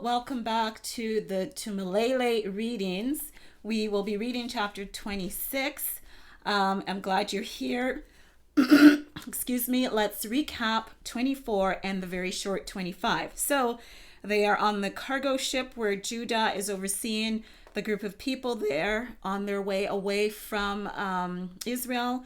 welcome back to the MILELE readings. We will be reading chapter 26. I'm glad you're here. Excuse me. Let's recap 24 and the very short 25. So they are on the cargo ship where Judah is overseeing the group of people there on their way away from Israel.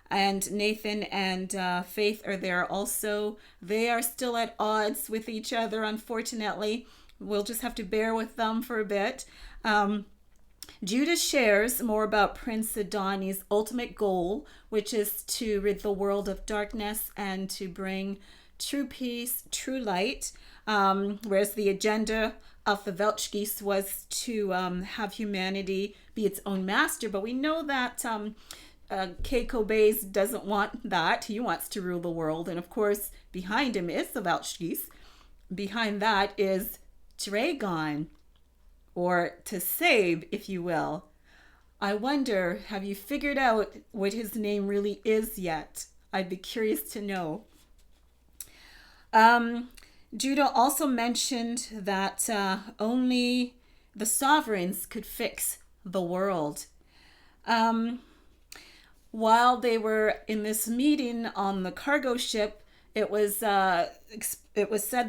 And Nathan and Faith are there also. They are still at odds with each other, unfortunately. We'll just have to bear with them for a bit. Judah shares more about Prince Adoni's ultimate goal, which is to rid the world of darkness and to bring true peace, true light. Whereas the agenda of the Velchgis was to have humanity be its own master. But we know that Keiko Bays doesn't want that. He wants to rule the world. And of course, behind him is the Velchgis. Behind that is Dragon, or Tseb, if you will. I wonder, have you figured out what his name really is yet? I'd be curious to know. Judah also mentioned that only the sovereigns could fix the world. While they were in this meeting on the cargo ship, it was said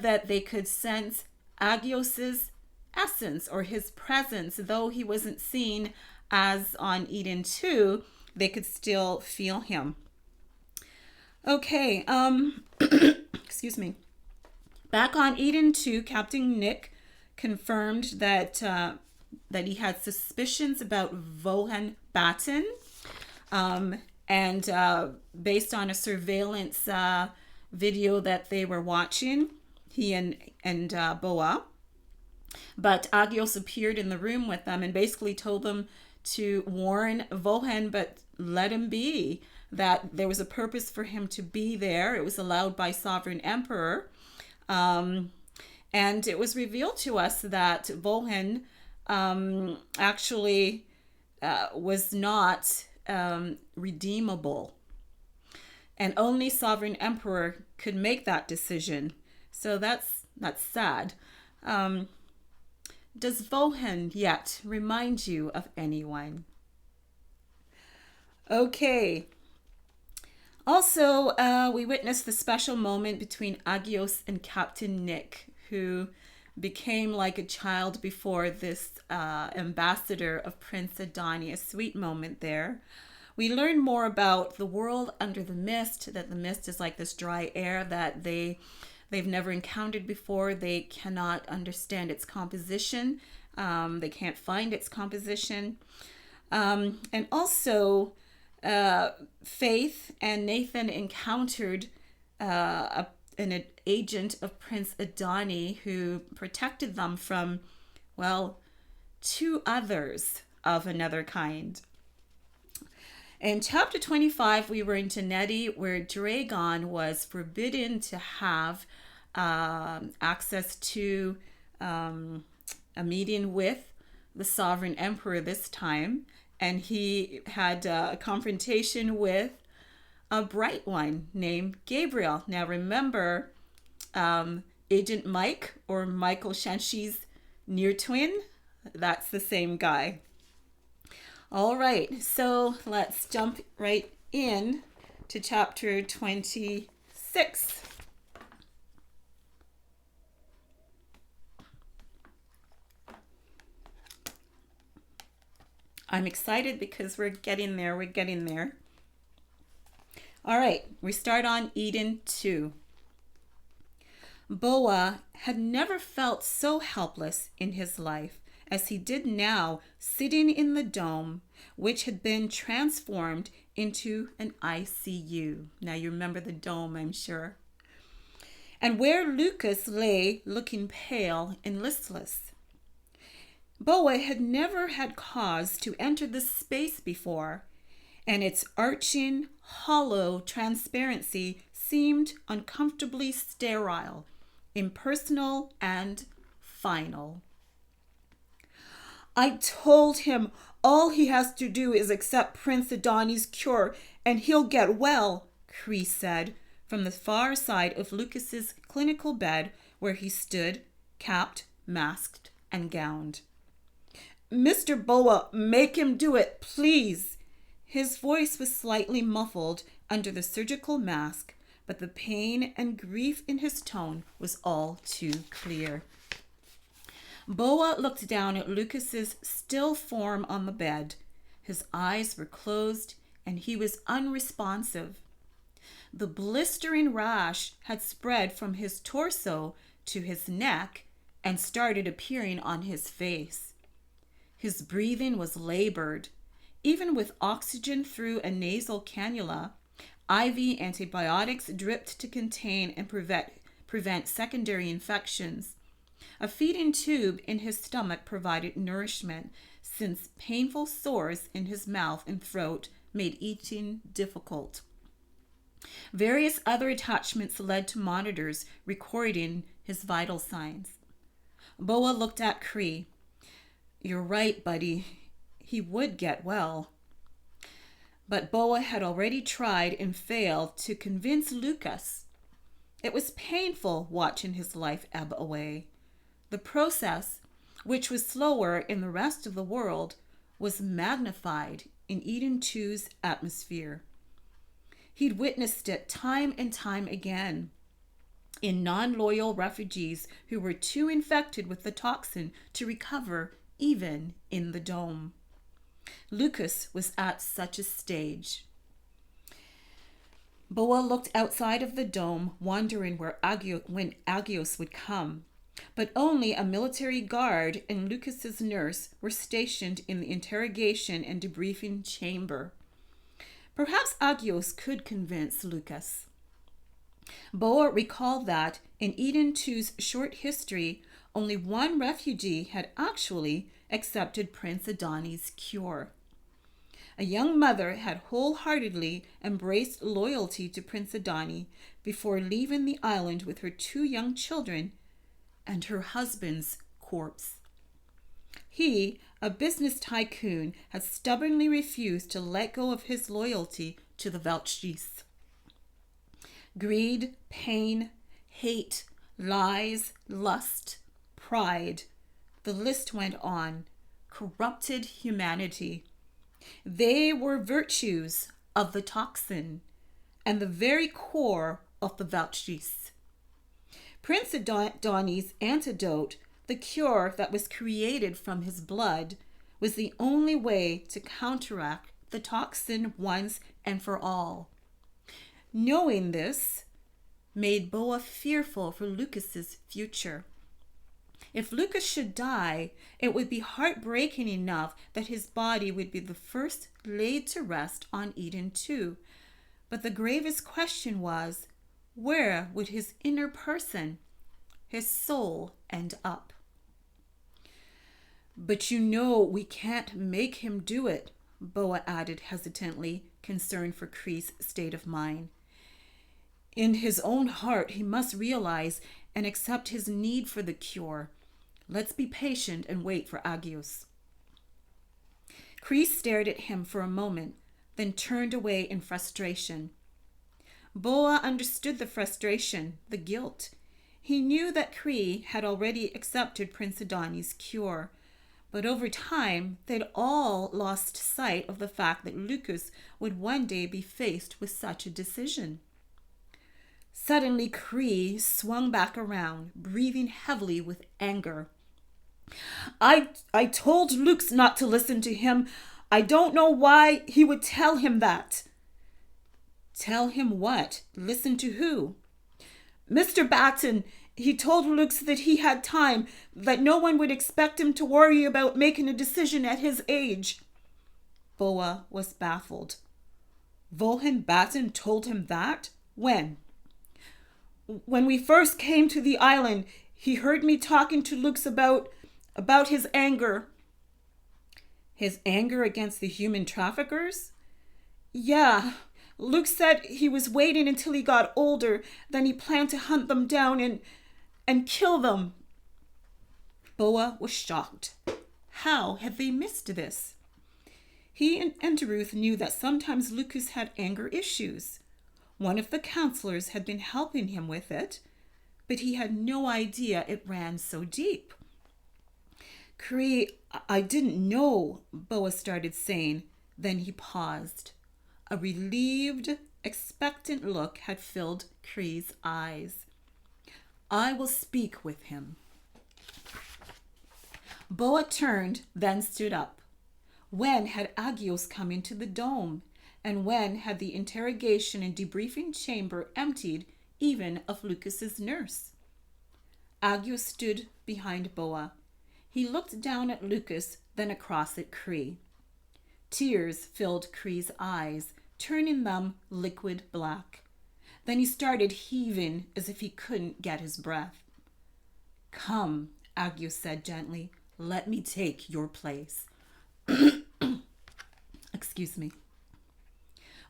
that they could sense Agios's essence or his presence, though he wasn't seen as on Eden 2, they could still feel him. Okay, excuse me. Back on Eden 2, Captain Nick confirmed that he had suspicions about Vohan Batten. And based on a surveillance video that they were watching, he and Boa. But Agios appeared in the room with them and basically told them to warn Vohan, but let him be, that there was a purpose for him to be there. It was allowed by Sovereign Emperor. And it was revealed to us that Vohan actually was not redeemable, and only Sovereign Emperor could make that decision. So that's sad. Does Vohan yet remind you of anyone? Okay. Also, we witnessed the special moment between Agios and Captain Nick, who became like a child before this ambassador of Prince Adoni, a sweet moment there. We learn more about the world under the mist, that the mist is like this dry air that they've never encountered before. They cannot understand its composition. They can't find its composition. And also, Faith and Nathan encountered an agent of Prince Adoni who protected them from, well, two others of another kind. In chapter 25, we were in Jennies, where Dragon was forbidden to have access to a meeting with the Sovereign Emperor this time. And he had a confrontation with a bright one named Gabriel. Now remember, Agent Mike, or Michael Shankshi's near twin, that's the same guy. All right, so let's jump right in to chapter 26. I'm excited because we're getting there. All right, we start on Eden 2. Boa had never felt so helpless in his life as he did now, sitting in the dome, which had been transformed into an ICU. Now you remember the dome, I'm sure. And where Lucas lay looking pale and listless. Boa had never had cause to enter this space before, and its arching, hollow transparency seemed uncomfortably sterile, impersonal, and final. I told him all he has to do is accept Prince Adoni's cure and he'll get well, Cree said from the far side of Lucas's clinical bed where he stood, capped masked and gowned. "Mr. Boa, make him do it, please." His voice was slightly muffled under the surgical mask, but the pain and grief in his tone was all too clear. Boa looked down at Lucas's still form on the bed. His eyes were closed and he was unresponsive. The blistering rash had spread from his torso to his neck and started appearing on his face. His breathing was labored. Even with oxygen through a nasal cannula, IV antibiotics dripped to contain and prevent secondary infections. A feeding tube in his stomach provided nourishment, since painful sores in his mouth and throat made eating difficult. Various other attachments led to monitors recording his vital signs. Boa looked at Cree. "You're right, buddy. He would get well." But Boa had already tried and failed to convince Lucas. It was painful watching his life ebb away. The process, which was slower in the rest of the world, was magnified in Eden 2's atmosphere. He'd witnessed it time and time again in non-loyal refugees who were too infected with the toxin to recover even in the dome. Lucas was at such a stage. Boa looked outside of the dome, wondering when Agios would come. But only a military guard and Lucas's nurse were stationed in the interrogation and debriefing chamber. Perhaps Agios could convince Lucas. Boa recalled that in Eden 2's short history, only one refugee had actually accepted Prince Adani's cure. A young mother had wholeheartedly embraced loyalty to Prince Adani before leaving the island with her 2 young children and her husband's corpse. He, a business tycoon, had stubbornly refused to let go of his loyalty to the Veltschis. Greed, pain, hate, lies, lust, pride, the list went on, corrupted humanity. They were virtues of the toxin and the very core of the Veltschis. Prince Adani's antidote, the cure that was created from his blood, was the only way to counteract the toxin once and for all. Knowing this made Boa fearful for Lucas's future. If Lucas should die, it would be heartbreaking enough that his body would be the first laid to rest on Eden 2. But the gravest question was, where would his inner person, his soul, end up? "But you know we can't make him do it," Boa added hesitantly, concerned for Kree's state of mind. "In his own heart, he must realize and accept his need for the cure. Let's be patient and wait for Agios." Kree stared at him for a moment, then turned away in frustration. Boa understood the frustration, the guilt. He knew that Kree had already accepted Prince Adani's cure, but over time they'd all lost sight of the fact that Lucas would one day be faced with such a decision. Suddenly, Kree swung back around, breathing heavily with anger. I told Lux not to listen to him. I don't know why he would tell him that." "Tell him what? Listen to who?" "Mr. Batten. He told Lux that he had time, that no one would expect him to worry about making a decision at his age." Boa was baffled. "Volhan Batten told him that? When?" "When we first came to the island, he heard me talking to Lux about his anger." "His anger against the human traffickers?" "Yeah. Luke said he was waiting until he got older, then he planned to hunt them down and kill them." Boa was shocked. How had they missed this? He and Ruth knew that sometimes Lucas had anger issues. One of the counselors had been helping him with it, but he had no idea it ran so deep. Cree, I didn't know, Boa started saying. Then he paused. A relieved, expectant look had filled Cree's eyes. I will speak with him. Boa turned, then stood up. When had Agios come into the dome? And when had the interrogation and debriefing chamber emptied even of Lucas's nurse? Agios stood behind Boa. He looked down at Lucas, then across at Cree. Tears filled Cree's eyes, turning them liquid black. Then he started heaving as if he couldn't get his breath. Come, Agios said gently. Let me take your place. Excuse me.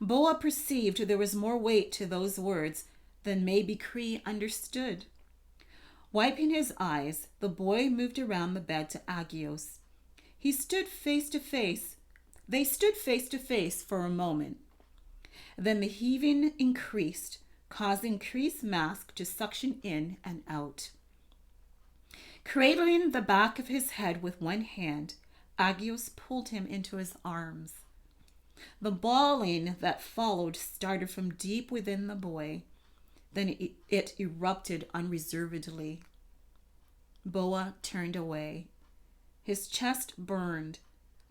Boa perceived there was more weight to those words than maybe Cree understood. Wiping his eyes, the boy moved around the bed to Agios. They stood face to face for a moment. Then the heaving increased, causing Cree's mask to suction in and out. Cradling the back of his head with one hand, Agios pulled him into his arms. The bawling that followed started from deep within the boy. Then it erupted unreservedly. Boa turned away. His chest burned.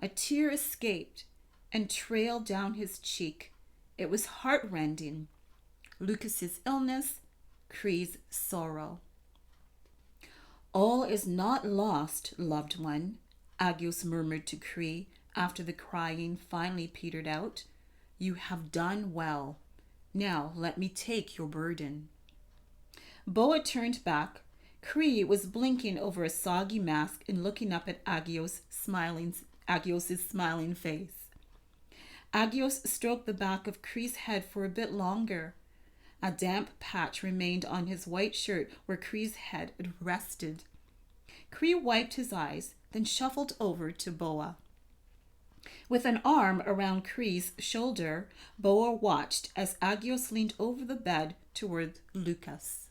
A tear escaped and trailed down his cheek. It was heartrending. Lucas's illness, Cree's sorrow. All is not lost, loved one, Agios murmured to Cree after the crying finally petered out. You have done well. Now let me take your burden. Boa turned back. Cree was blinking over a soggy mask and looking up at Agios' smiling face. Agios stroked the back of Cree's head for a bit longer. A damp patch remained on his white shirt where Cree's head had rested. Cree wiped his eyes, then shuffled over to Boa. With an arm around Cree's shoulder, Boa watched as Agios leaned over the bed toward Lucas.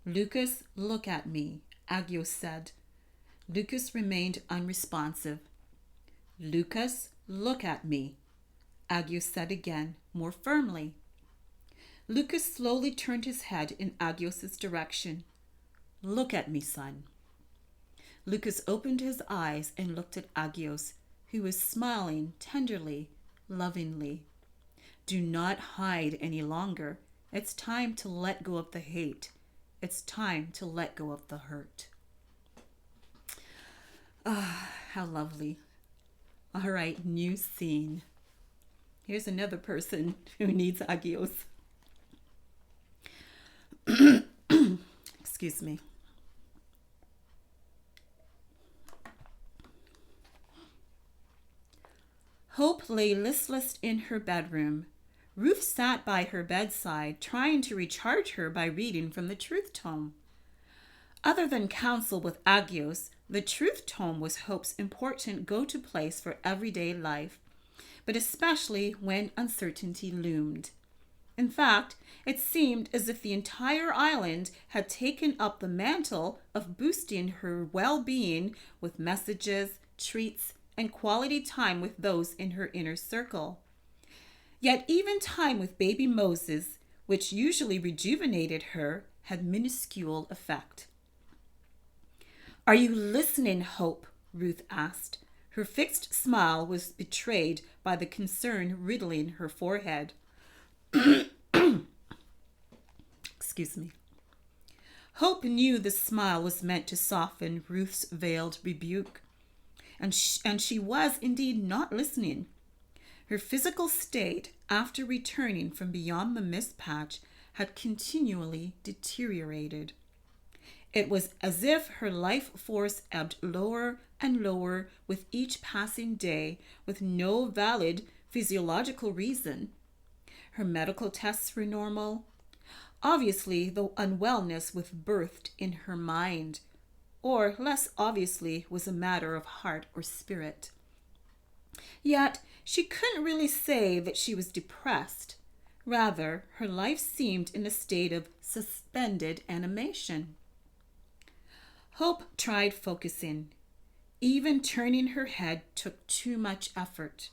Lucas, look at me, Agios said. Lucas remained unresponsive. Lucas, look at me, Agios said again, more firmly. Lucas slowly turned his head in Agios' direction. Look at me, son. Lucas opened his eyes and looked at Agios, who was smiling tenderly, lovingly. Do not hide any longer. It's time to let go of the hate. It's time to let go of the hurt. Ah, how lovely. All right, new scene. Here's another person who needs Agios. Excuse me. Hope lay listless in her bedroom. Ruth sat by her bedside, trying to recharge her by reading from the Truth Tome. Other than counsel with Agios, the Truth Tome was Hope's important go-to place for everyday life, but especially when uncertainty loomed. In fact, it seemed as if the entire island had taken up the mantle of boosting her well-being with messages, treats, and quality time with those in her inner circle. Yet even time with baby Moses, which usually rejuvenated her, had minuscule effect. Are you listening, Hope? Ruth asked. Her fixed smile was betrayed by the concern riddling her forehead. Excuse me. Hope knew the smile was meant to soften Ruth's veiled rebuke. And she was indeed not listening. Her physical state, after returning from beyond the mist patch, had continually deteriorated. It was as if her life force ebbed lower and lower with each passing day, with no valid physiological reason. Her medical tests were normal. Obviously, the unwellness was birthed in her mind, or less obviously was a matter of heart or spirit. Yet, she couldn't really say that she was depressed. Rather, her life seemed in a state of suspended animation. Hope tried focusing. Even turning her head took too much effort.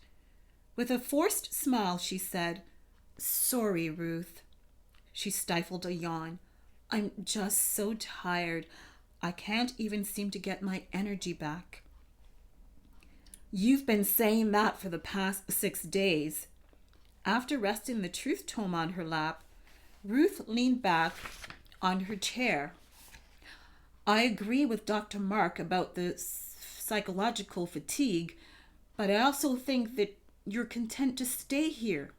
With a forced smile, she said, "Sorry, Ruth." She stifled a yawn. "I'm just so tired. I can't even seem to get my energy back." "You've been saying that for the past 6 days." After resting the truth tome on her lap, Ruth leaned back on her chair. "I agree with Dr. Mark about the psychological fatigue, but I also think that you're content to stay here."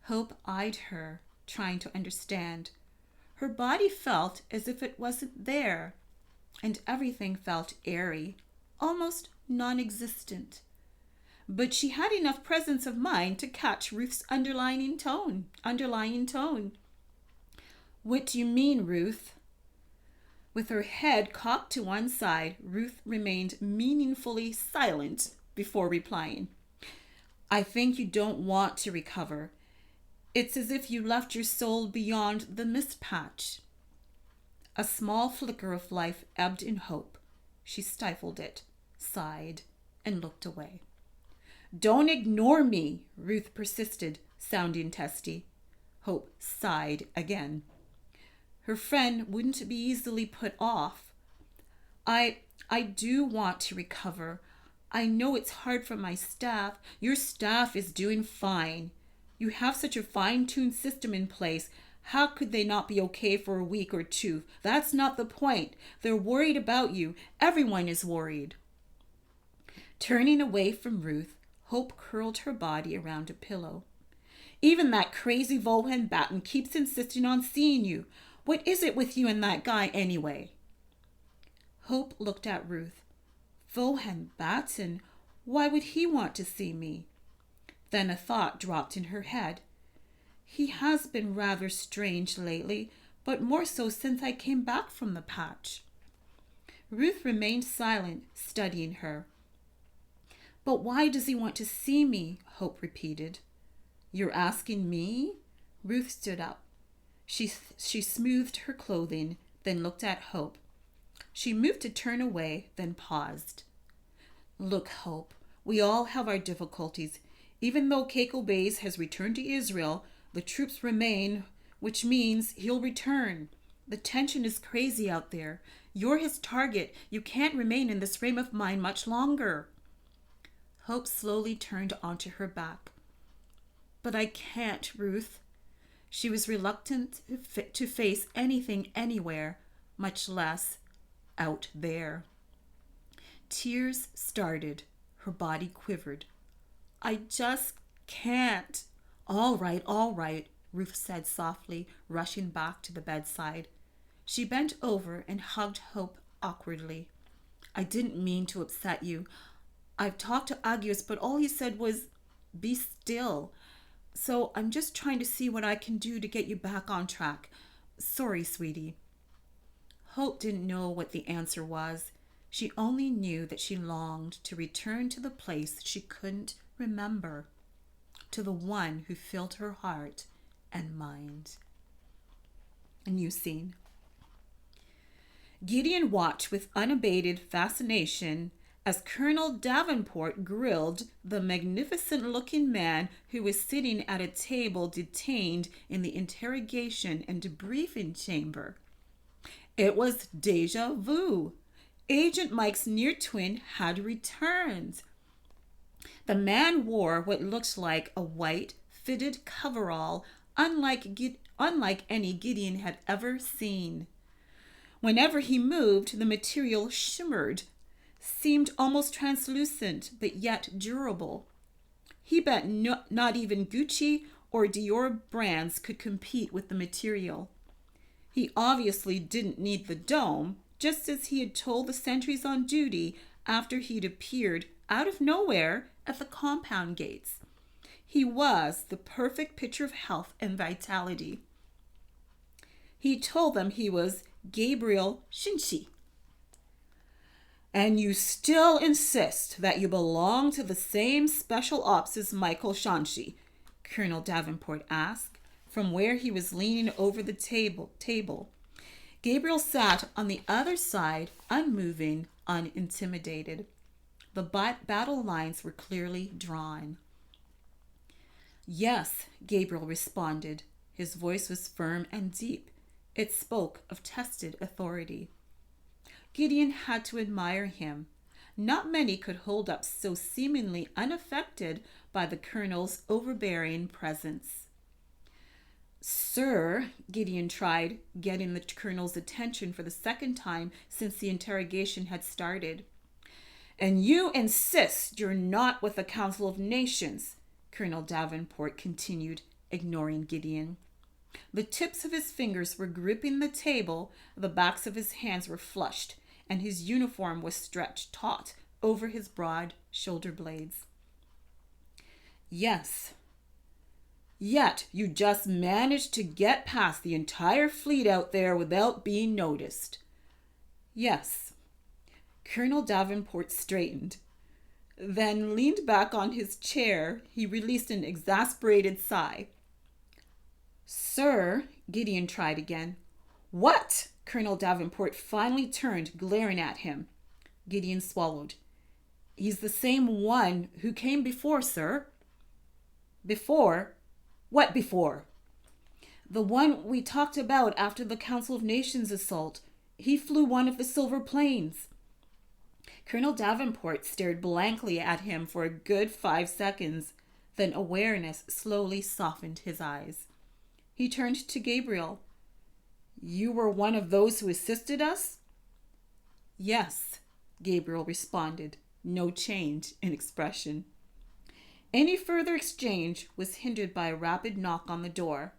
Hope eyed her, trying to understand. Her body felt as if it wasn't there, and everything felt airy, almost non-existent. But she had enough presence of mind to catch Ruth's underlying tone. "What do you mean, Ruth?" With her head cocked to one side, Ruth remained meaningfully silent before replying. "I think you don't want to recover. It's as if you left your soul beyond the mist patch." A small flicker of life ebbed in Hope. She stifled it, sighed, and looked away. "Don't ignore me," Ruth persisted, sounding testy. Hope sighed again. Her friend wouldn't be easily put off. I do want to recover. I know it's hard for my staff. Your staff is doing fine. You have such a fine-tuned system in place. How could they not be okay for a week or two? That's not the point. They're worried about you. Everyone is worried." Turning away from Ruth, Hope curled her body around a pillow. "Even that crazy Vohan Batten keeps insisting on seeing you. What is it with you and that guy anyway?" Hope looked at Ruth. "Vohan Batten? Why would he want to see me?" Then a thought dropped in her head. "He has been rather strange lately, but more so since I came back from the patch." Ruth remained silent, studying her. "But why does he want to see me?" Hope repeated. "You're asking me?" Ruth stood up. She smoothed her clothing, then looked at Hope. She moved to turn away, then paused. "Look, Hope, we all have our difficulties. Even though Keiko Bays has returned to Israel, the troops remain, which means he'll return. The tension is crazy out there. You're his target. You can't remain in this frame of mind much longer." Hope slowly turned onto her back. "But I can't, Ruth." She was reluctant to face anything anywhere, much less out there. Tears started. Her body quivered. "I just can't." All right," Ruth said softly, rushing back to the bedside. She bent over and hugged Hope awkwardly. "I didn't mean to upset you. I've talked to Agios, but all he said was, 'Be still.' So I'm just trying to see what I can do to get you back on track. Sorry, sweetie." Hope didn't know what the answer was. She only knew that she longed to return to the place she couldn't remember, to the one who filled her heart and mind. A new scene. Gideon watched with unabated fascination as Colonel Davenport grilled the magnificent-looking man who was sitting at a table detained in the interrogation and debriefing chamber. It was déjà vu. Agent Mike's near twin had returned. The man wore what looked like a white, fitted coverall, unlike any Gideon had ever seen. Whenever he moved, the material shimmered, seemed almost translucent, but yet durable. He bet not even Gucci or Dior brands could compete with the material. He obviously didn't need the dome, just as he had told the sentries on duty after he'd appeared out of nowhere at the compound gates. He was the perfect picture of health and vitality. He told them he was Gabriel Shinshi. "And you still insist that you belong to the same special ops as Michael Shanshi?" Colonel Davenport asked, from where he was leaning over the table. Gabriel sat on the other side, unmoving, unintimidated. The battle lines were clearly drawn. Yes, Gabriel responded. His voice was firm and deep. It spoke of tested authority. Gideon had to admire him. Not many could hold up so seemingly unaffected by the colonel's overbearing presence. Sir, Gideon tried, getting the colonel's attention for the second time since the interrogation had started. And you insist you're not with the Council of Nations, Colonel Davenport continued, ignoring Gideon. The tips of his fingers were gripping the table, the backs of his hands were flushed, and his uniform was stretched taut over his broad shoulder blades. Yes. Yet you just managed to get past the entire fleet out there without being noticed. Yes. Colonel Davenport straightened, then leaned back on his chair. He released an exasperated sigh. Sir, Gideon tried again. What? Colonel Davenport finally turned, glaring at him. Gideon swallowed. He's the same one who came before, sir. Before? What before? The one we talked about after the Council of Nations assault. He flew one of the silver planes. Colonel Davenport stared blankly at him for a good 5 seconds. Then awareness slowly softened his eyes. He turned to Gabriel. You were one of those who assisted us? Yes, Gabriel responded, no change in expression. Any further exchange was hindered by a rapid knock on the door.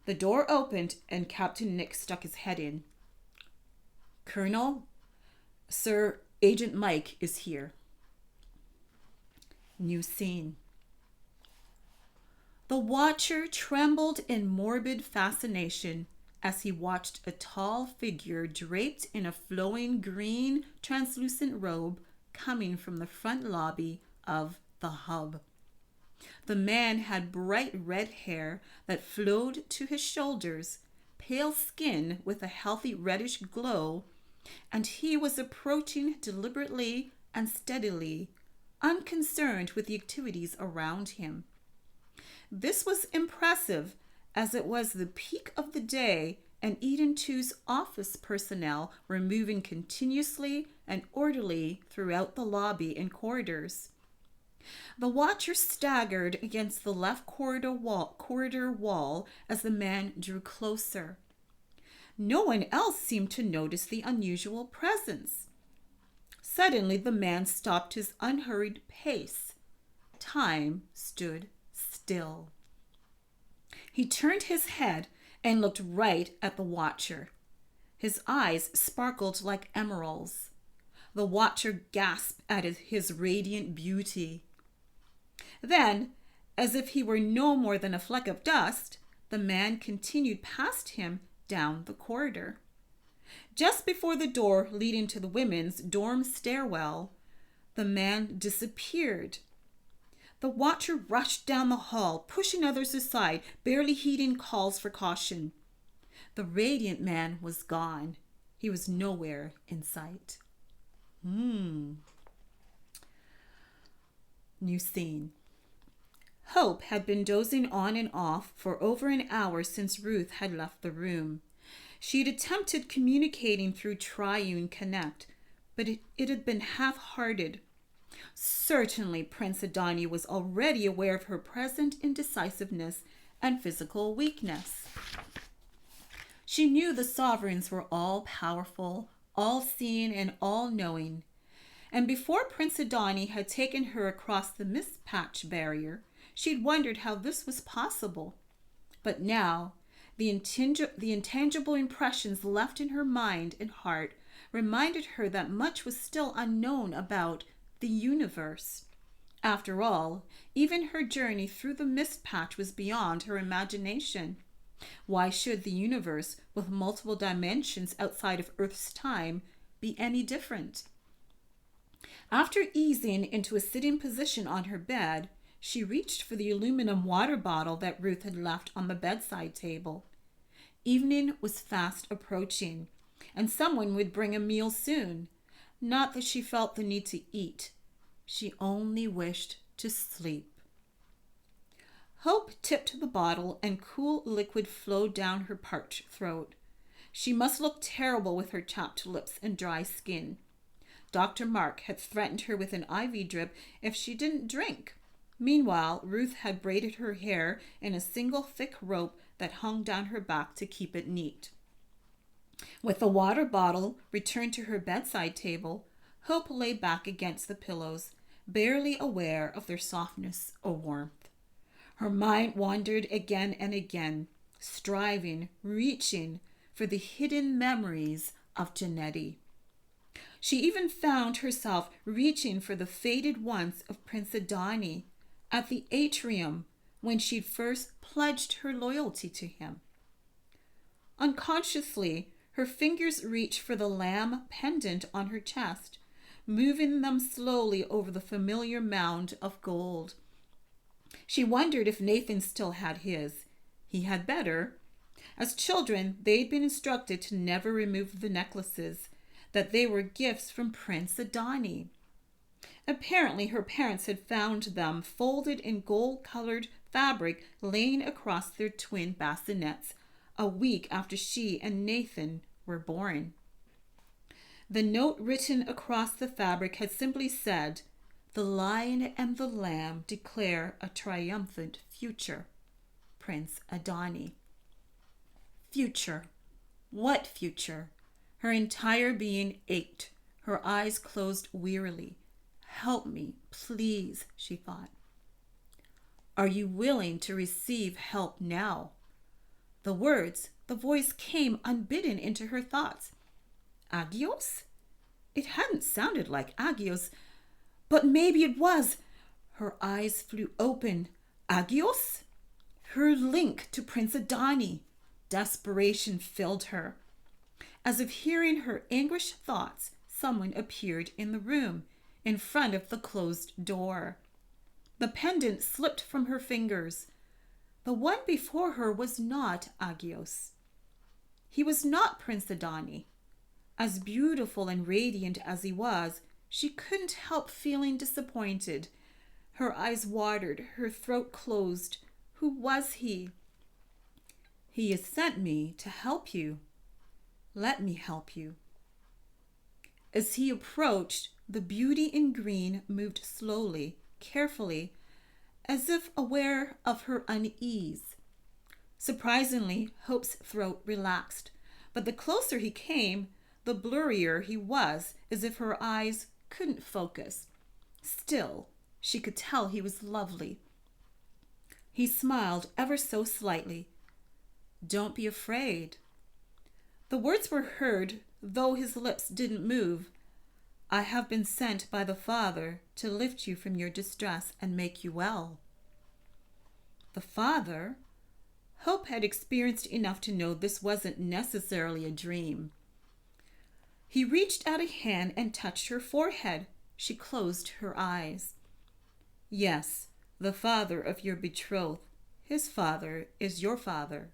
The door opened and Captain Nick stuck his head in. Colonel, Sir, Agent Mike is here. New scene. The watcher trembled in morbid fascination as he watched a tall figure draped in a flowing green translucent robe coming from the front lobby of the hub. The man had bright red hair that flowed to his shoulders, pale skin with a healthy reddish glow, and he was approaching deliberately and steadily, unconcerned with the activities around him. This was impressive, as it was the peak of the day and Eden 2's office personnel were moving continuously and orderly throughout the lobby and corridors. The watcher staggered against the left corridor wall as the man drew closer. No one else seemed to notice the unusual presence. Suddenly, the man stopped his unhurried pace. Time stood still. He turned his head and looked right at the watcher. His eyes sparkled like emeralds. The watcher gasped at his radiant beauty. Then, as if he were no more than a fleck of dust, the man continued past him down the corridor. Just before the door leading to the women's dorm stairwell, the man disappeared. The watcher rushed down the hall, pushing others aside, barely heeding calls for caution. The radiant man was gone. He was nowhere in sight. New scene. Hope had been dozing on and off for over an hour since Ruth had left the room. She had attempted communicating through Triune Connect, but it had been half-hearted. Certainly, Prince Adani was already aware of her present indecisiveness and physical weakness. She knew the sovereigns were all-powerful, all-seeing, and all-knowing. And before Prince Adani had taken her across the mist patch barrier, she'd wondered how this was possible. But now, the intangible impressions left in her mind and heart reminded her that much was still unknown about the universe. After all, even her journey through the mist patch was beyond her imagination. Why should the universe, with multiple dimensions outside of Earth's time, be any different? After easing into a sitting position on her bed, she reached for the aluminum water bottle that Ruth had left on the bedside table. Evening was fast approaching, and someone would bring a meal soon. Not that she felt the need to eat. She only wished to sleep. Hope tipped the bottle and cool liquid flowed down her parched throat. She must look terrible with her chapped lips and dry skin. Dr. Mark had threatened her with an IV drip if she didn't drink. Meanwhile, Ruth had braided her hair in a single thick rope that hung down her back to keep it neat. With the water bottle returned to her bedside table, Hope lay back against the pillows, barely aware of their softness or warmth. Her mind wandered again and again, striving, reaching for the hidden memories of Jennies. She even found herself reaching for the faded ones of Prince Adani at the atrium when she'd first pledged her loyalty to him. Unconsciously, her fingers reached for the lamb pendant on her chest, moving them slowly over the familiar mound of gold. She wondered if Nathan still had his. He had better. As children, they'd been instructed to never remove the necklaces, that they were gifts from Prince Adani. Apparently, her parents had found them folded in gold-colored fabric laying across their twin bassinets a week after she and Nathan were born. The note written across the fabric had simply said, "The lion and the lamb declare a triumphant future. Prince Adani." Future. What future? Her entire being ached. Her eyes closed wearily. "Help me, please," she thought. "Are you willing to receive help now?" The voice came unbidden into her thoughts. Agios? It hadn't sounded like Agios, but maybe it was. Her eyes flew open. Agios? Her link to Prince Adani. Desperation filled her. As if hearing her anguished thoughts, someone appeared in the room, in front of the closed door. The pendant slipped from her fingers. The one before her was not Agios. He was not Prince Adani. As beautiful and radiant as he was, she couldn't help feeling disappointed. Her eyes watered, her throat closed. Who was he? "He has sent me to help you. Let me help you." As he approached, the beauty in green moved slowly, carefully, as if aware of her unease. Surprisingly, Hope's throat relaxed, but the closer he came, the blurrier he was, as if her eyes couldn't focus. Still, she could tell he was lovely. He smiled ever so slightly. "Don't be afraid." The words were heard, though his lips didn't move. "I have been sent by the Father to lift you from your distress and make you well." The Father? Hope had experienced enough to know this wasn't necessarily a dream. He reached out a hand and touched her forehead. She closed her eyes. "Yes, the father of your betrothed. His father is your father."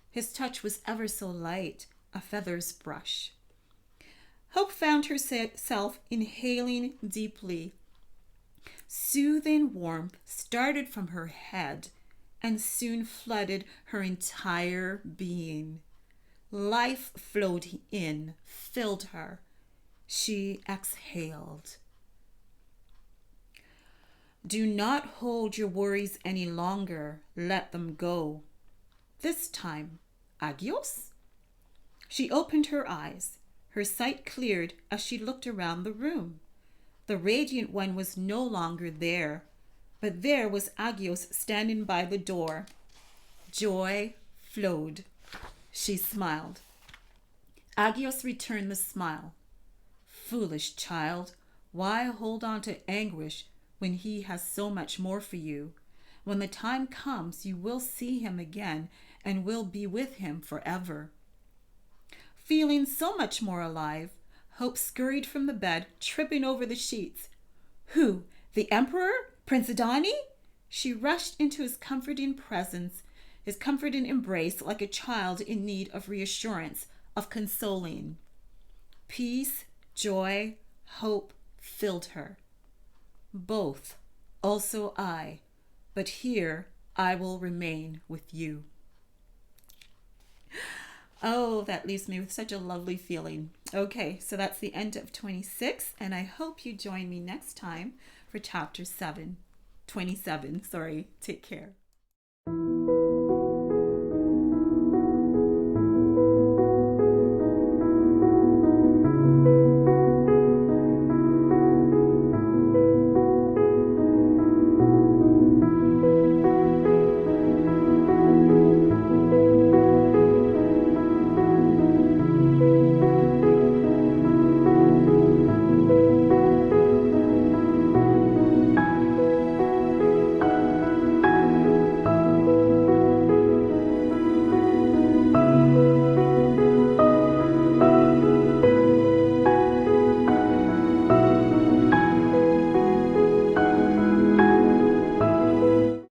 His touch was ever so light, a feather's brush. Hope found herself inhaling deeply. Soothing warmth started from her head and soon flooded her entire being. Life flowed in, filled her. She exhaled. "Do not hold your worries any longer. Let them go. This time, Agios?" She opened her eyes. Her sight cleared as she looked around the room. The radiant one was no longer there, but there was Agios standing by the door. Joy flowed. She smiled. Agios returned the smile. "Foolish child, why hold on to anguish when he has so much more for you? When the time comes, you will see him again and will be with him forever." Feeling so much more alive, Hope scurried from the bed, tripping over the sheets. "Who? The Emperor? Prince Adani?" She rushed into his comforting presence, his comforting embrace, like a child in need of reassurance, of consoling. "Peace, Joy, hope filled her. Both, also I, but here I will remain with you. Oh, that leaves me with such a lovely feeling. Okay, so that's the end of 26, and I hope you join me next time for chapter 27. Take care.